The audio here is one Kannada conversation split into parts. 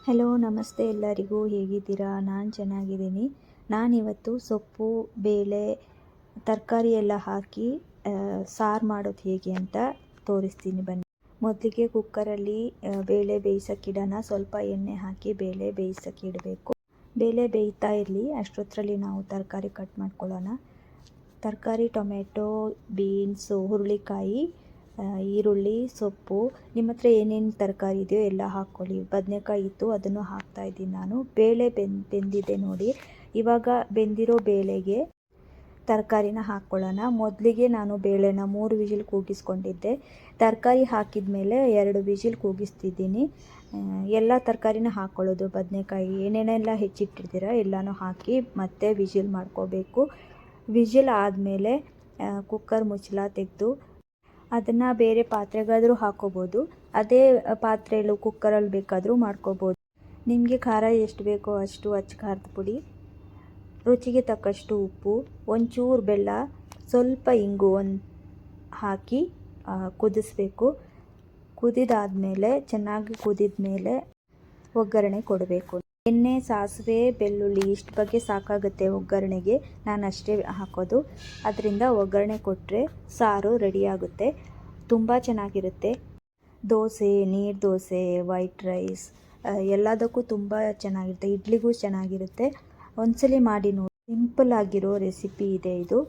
ಹಲೋ ನಮಸ್ತೆ ಎಲ್ಲರಿಗೂ, ಹೇಗಿದ್ದೀರಾ? ನಾನು ಚೆನ್ನಾಗಿದ್ದೀನಿ. ನಾನಿವತ್ತು ಸೊಪ್ಪು, ಬೇಳೆ, ತರಕಾರಿ ಎಲ್ಲ ಹಾಕಿ ಸಾರು ಮಾಡೋದು ಹೇಗೆ ಅಂತ ತೋರಿಸ್ತೀನಿ ಬನ್ನಿ. ಮೊದಲಿಗೆ ಕುಕ್ಕರಲ್ಲಿ ಬೇಳೆ ಬೇಯಿಸೋಕ್ಕಿಡೋಣ. ಸ್ವಲ್ಪ ಎಣ್ಣೆ ಹಾಕಿ ಬೇಳೆ ಬೇಯಿಸೋಕ್ಕಿಡಬೇಕು. ಬೇಳೆ ಬೇಯ್ತಾ ಇರಲಿ, ಅಷ್ಟೊತ್ತರಲ್ಲಿ ನಾವು ತರಕಾರಿ ಕಟ್ ಮಾಡ್ಕೊಳ್ಳೋಣ. ತರಕಾರಿ ಟೊಮೆಟೊ, ಬೀನ್ಸು, ಹುರುಳಿಕಾಯಿ, ಈರುಳ್ಳಿ, ಸೊಪ್ಪು, ನಿಮ್ಮ ಹತ್ರ ಏನೇನು ತರಕಾರಿ ಇದೆಯೋ ಎಲ್ಲ ಹಾಕ್ಕೊಳ್ಳಿ. ಬದನೆಕಾಯಿ ಇತ್ತು, ಅದನ್ನು ಹಾಕ್ತಾಯಿದ್ದೀನಿ ನಾನು. ಬೇಳೆ ಬೆಂದಿದೆ ನೋಡಿ. ಇವಾಗ ಬೆಂದಿರೋ ಬೇಳೆಗೆ ತರಕಾರಿನ ಹಾಕ್ಕೊಳ್ಳೋಣ. ಮೊದಲಿಗೆ ನಾನು ಬೇಳೆನ 3 ವಿಜಿಲ್ ಕೂಗಿಸ್ಕೊಂಡಿದ್ದೆ. ತರಕಾರಿ ಹಾಕಿದ ಮೇಲೆ 2 ವಿಜಿಲ್ ಕೂಗಿಸ್ತಿದ್ದೀನಿ. ಎಲ್ಲ ತರಕಾರಿನ ಹಾಕ್ಕೊಳ್ಳೋದು. ಬದನೆಕಾಯಿ ಏನೇನೆಲ್ಲ ಹೆಚ್ಚಿಟ್ಟಿರ್ತೀರ ಎಲ್ಲನೂ ಹಾಕಿ ಮತ್ತೆ ವಿಜಿಲ್ ಮಾಡ್ಕೋಬೇಕು. ವಿಜಿಲ್ ಆದಮೇಲೆ ಕುಕ್ಕರ್ ಮುಚ್ಚಳ ತೆಗೆದು ಅದನ್ನು ಬೇರೆ ಪಾತ್ರೆಗಾದರೂ ಹಾಕೋಬೋದು. ಅದೇ ಪಾತ್ರೆಯಲ್ಲಿ ಕುಕ್ಕರಲ್ಲಿ ಬೇಕಾದರೂ ಮಾಡ್ಕೋಬೋದು. ನಿಮಗೆ ಖಾರ ಎಷ್ಟು ಬೇಕೋ ಅಷ್ಟು ಅಚ್ಚ ಖಾರದ ಪುಡಿ, ರುಚಿಗೆ ತಕ್ಕಷ್ಟು ಉಪ್ಪು, ಒಂಚೂರು ಬೆಲ್ಲ, ಸ್ವಲ್ಪ ಇಂಗು ಹಾಕಿ ಕುದಿಸ್ಬೇಕು. ಕುದಿದಾದಮೇಲೆ ಚೆನ್ನಾಗಿ ಕುದಿದ ಮೇಲೆ ಒಗ್ಗರಣೆ ಕೊಡಬೇಕು. ಎಣ್ಣೆ, ಸಾಸಿವೆ, ಬೆಳ್ಳುಳ್ಳಿ ಇಷ್ಟು ಬಗ್ಗೆ ಸಾಕಾಗುತ್ತೆ ಒಗ್ಗರಣೆಗೆ. ನಾನು ಅಷ್ಟೇ ಹಾಕೋದು. ಅದರಿಂದ ಒಗ್ಗರಣೆ ಕೊಟ್ಟರೆ ಸಾರು ರೆಡಿಯಾಗುತ್ತೆ. ತುಂಬ ಚೆನ್ನಾಗಿರುತ್ತೆ. ದೋಸೆ, ನೀರು ದೋಸೆ, ವೈಟ್ ರೈಸ್ ಎಲ್ಲದಕ್ಕೂ ತುಂಬ ಚೆನ್ನಾಗಿರುತ್ತೆ. ಇಡ್ಲಿಗೂ ಚೆನ್ನಾಗಿರುತ್ತೆ. ಒಂದ್ಸಲಿ ಮಾಡಿ ನೋಡಿ. ಸಿಂಪಲ್ ಆಗಿರೋ ರೆಸಿಪಿ ಇದೆ ಇದು.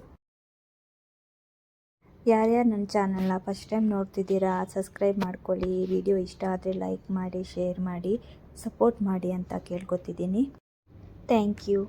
ಯಾರ್ಯಾರು ನನ್ನ ಚಾನಲ್ನ ಫಸ್ಟ್ ಟೈಮ್ ನೋಡ್ತಿದ್ದೀರಾ ಸಬ್ಸ್ಕ್ರೈಬ್ ಮಾಡ್ಕೊಳ್ಳಿ. ವಿಡಿಯೋ ಇಷ್ಟ ಆದರೆ ಲೈಕ್ ಮಾಡಿ, ಶೇರ್ ಮಾಡಿ, ಸಪೋರ್ಟ್ ಮಾಡಿ ಅಂತ ಕೇಳ್ಕೊತಿದ್ದೀನಿ. Thank you.